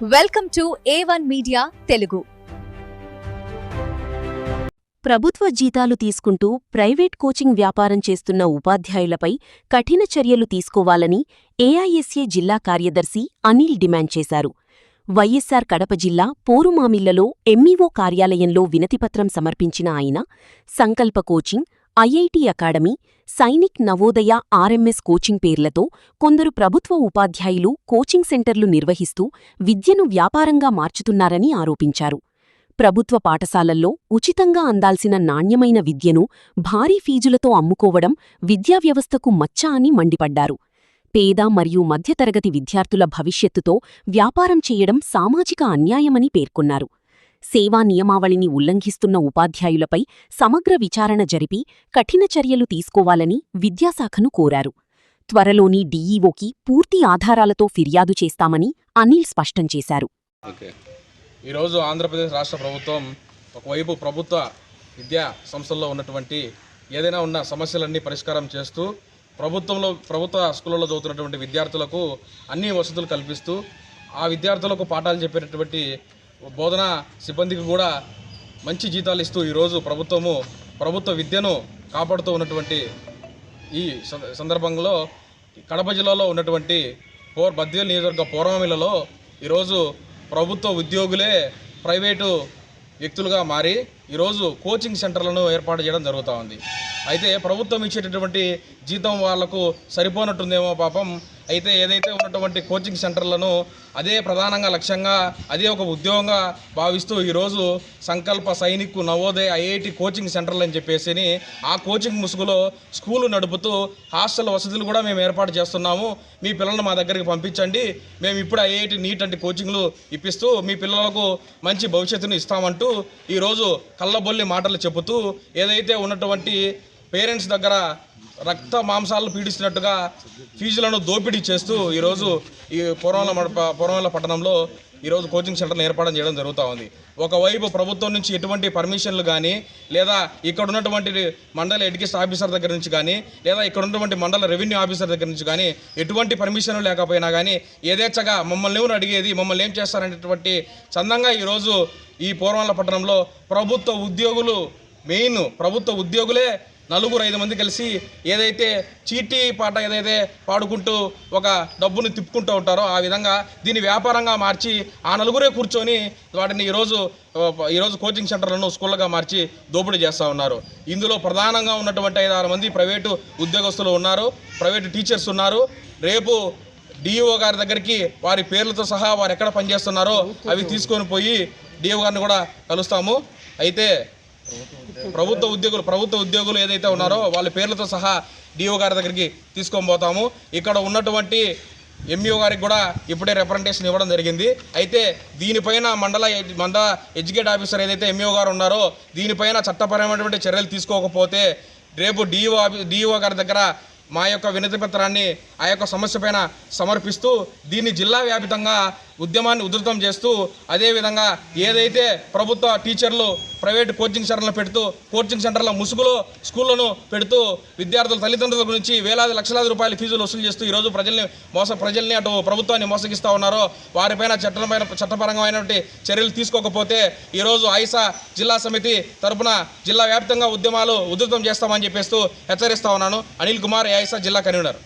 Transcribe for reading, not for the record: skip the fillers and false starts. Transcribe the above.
Welcome to A1 media Telugu. ప్రభుత్వ జీతాలు తీసుకుంటూ ప్రైవేట్ కోచింగ్ వ్యాపారం చేస్తున్న ఉపాధ్యాయులపై కఠిన చర్యలు తీసుకోవాలని ఏఐఎస్ఏ జిల్లా కార్యదర్శి అనిల్ డిమాండ్ చేశారు. వైఎస్సార్ కడప జిల్లా పోరుమామిళ్లలో ఎంఈఓ కార్యాలయంలో వినతిపత్రం సమర్పించిన ఆయన సంకల్ప coaching, IIT academy, Sainik Navodaya RMS coaching పేర్లతో కొందరు ప్రభుత్వ ఉపాధ్యాయులు కోచింగ్ సెంటర్లు నిర్వహిస్తూ విద్యను వ్యాపారంగా మార్చుతున్నారని ఆరోపించారు. ప్రభుత్వ పాఠశాలల్లో ఉచితంగా అందాల్సిన నాణ్యమైన విద్యను భారీ ఫీజులతో అమ్ముకోవడం విద్యావ్యవస్థకు మచ్చ అని మండిపడ్డారు. పేద మరియు మధ్యతరగతి విద్యార్థుల భవిష్యత్తుతో వ్యాపారం చేయడం సామాజిక అన్యాయమని పేర్కొన్నారు. సేవా నియమావళిని ఉల్లంఘిస్తున్న ఉపాధ్యాయులపై సమగ్ర విచారణ జరిపి కఠిన చర్యలు తీసుకోవాలని విద్యాశాఖను కోరారు. త్వరలోని డీఈఓకి పూర్తి ఆధారాలతో ఫిర్యాదు చేస్తామని అనిల్ స్పష్టం చేశారు. ఈరోజు ఆంధ్రప్రదేశ్ రాష్ట్ర ప్రభుత్వం ఒకవైపు ప్రభుత్వ విద్యా సంస్థల్లో ఉన్నటువంటి ఏదైనా ఉన్న సమస్యలన్నీ పరిష్కారం చేస్తూ ప్రభుత్వ స్కూళ్ళలో చదువుతున్నటువంటి విద్యార్థులకు అన్ని వసతులు కల్పిస్తూ ఆ విద్యార్థులకు పాఠాలు చెప్పేటటువంటి బోధనా సిబ్బందికి కూడా మంచి జీతాలు ఇస్తూ ఈరోజు ప్రభుత్వ విద్యను కాపాడుతూ ఉన్నటువంటి ఈ సందర్భంలో కడప జిల్లాలో ఉన్నటువంటి బద్వేలు నియోజకవర్గ పూర్వమిలలో ఈరోజు ప్రభుత్వ ఉద్యోగులే ప్రైవేటు వ్యక్తులుగా మారి ఈరోజు కోచింగ్ సెంటర్లను ఏర్పాటు చేయడం జరుగుతూ ఉంది. అయితే ప్రభుత్వం ఇచ్చేటటువంటి జీతం వాళ్లకు సరిపోనట్టుందేమో పాపం. అయితే ఏదైతే ఉన్నటువంటి కోచింగ్ సెంటర్లను అదే ప్రధానంగా లక్ష్యంగా అదే ఒక ఉద్యోగంగా భావిస్తూ ఈరోజు సంకల్ప, సైనిక్, నవోదయ, ఐఐటి కోచింగ్ సెంటర్లు అని చెప్పేసి ఆ కోచింగ్ ముసుగులో స్కూలు నడుపుతూ హాస్టల్ వసతులు కూడా మేము ఏర్పాటు చేస్తున్నాము, మీ పిల్లలను మా దగ్గరికి పంపించండి, మేము ఇప్పుడు ఐఐటి, నీట్ అంటే కోచింగ్లు ఇప్పిస్తూ మీ పిల్లలకు మంచి భవిష్యత్తును ఇస్తామంటూ ఈరోజు కళ్ళబొల్లి మాటలు చెబుతూ ఏదైతే ఉన్నటువంటి పేరెంట్స్ దగ్గర రక్త మాంసాలను పీడిస్తున్నట్టుగా ఫీజులను దోపిడీ చేస్తూ ఈరోజు ఈ పూర్వమిల్ల పట్టణంలో ఈరోజు కోచింగ్ సెంటర్ను ఏర్పాటు చేయడం జరుగుతూ ఉంది. ఒకవైపు ప్రభుత్వం నుంచి ఎటువంటి పర్మిషన్లు కానీ లేదా ఇక్కడ ఉన్నటువంటి మండల ఎడ్యుకేషన్ ఆఫీసర్ దగ్గర నుంచి కానీ లేదా ఇక్కడ ఉన్నటువంటి మండల రెవెన్యూ ఆఫీసర్ దగ్గర నుంచి కానీ ఎటువంటి పర్మిషన్లు లేకపోయినా కానీ యథేచ్ఛగా మమ్మల్ని ఎవరు అడిగేది, మమ్మల్ని ఏం చేస్తారనేటువంటి చందంగా ఈరోజు ఈ పూర్వమిల్ల పట్టణంలో ప్రభుత్వ ఉద్యోగులే 4-5 మంది కలిసి ఏదైతే చీటీ పాట ఏదైతే పాడుకుంటూ ఒక డబ్బుని తిప్పుకుంటూ ఉంటారో ఆ విధంగా దీన్ని వ్యాపారంగా మార్చి ఆ నలుగురే కూర్చొని వాటిని ఈరోజు కోచింగ్ సెంటర్లను స్కూళ్ళగా మార్చి దోపిడీ చేస్తూ ఉన్నారు. ఇందులో ప్రధానంగా ఉన్నటువంటి 5-6 మంది ప్రైవేటు ఉద్యోగస్తులు ఉన్నారు, ప్రైవేటు టీచర్స్ ఉన్నారు. రేపు డిఈఓ గారి దగ్గరికి వారి పేర్లతో సహా వారు ఎక్కడ పనిచేస్తున్నారో అవి తీసుకొని పోయి డిఈఓ గారిని కూడా కలుస్తాము. అయితే ప్రభుత్వ ఉద్యోగులు ఏదైతే ఉన్నారో వాళ్ళ పేర్లతో సహా డిఓ గారి దగ్గరికి తీసుకొని పోతాము. ఇక్కడ ఉన్నటువంటి ఎంఈఓ గారికి కూడా ఇప్పుడే రిప్రజెంటేషన్ ఇవ్వడం జరిగింది. అయితే దీనిపైన మండల ఎడ్యుకేట్ ఆఫీసర్ ఏదైతే ఎంఈఓ గారు ఉన్నారో దీనిపైన చట్టపరమైనటువంటి చర్యలు తీసుకోకపోతే రేపు డిఓ గారి దగ్గర మా యొక్క వినతి పత్రాన్ని ఆ యొక్క సమస్య పైన సమర్పిస్తూ దీన్ని జిల్లా వ్యాపితంగా ఉద్యమాన్ని ఉధృతం చేస్తూ అదేవిధంగా ఏదైతే ప్రభుత్వ టీచర్లు ప్రైవేటు కోచింగ్ సెంటర్లను పెడుతూ కోచింగ్ సెంటర్ల ముసుగులో స్కూళ్లను పెడుతూ విద్యార్థుల తల్లిదండ్రుల గురించి వేలాది లక్షలాది రూపాయల ఫీజులు వసూలు చేస్తూ ఈరోజు ప్రజల్ని అటు ప్రభుత్వాన్ని మోసగిస్తూ ఉన్నారో వారిపైన చట్టపరమైనటువంటి చర్యలు తీసుకోకపోతే ఈరోజు ఐసా జిల్లా సమితి తరపున జిల్లా వ్యాప్తంగా ఉద్యమాలు ఉధృతం చేస్తామని చెప్పేస్తూ హెచ్చరిస్తా ఉన్నాను. అనిల్ కుమార్, ఐసా జిల్లా కన్వీనర్.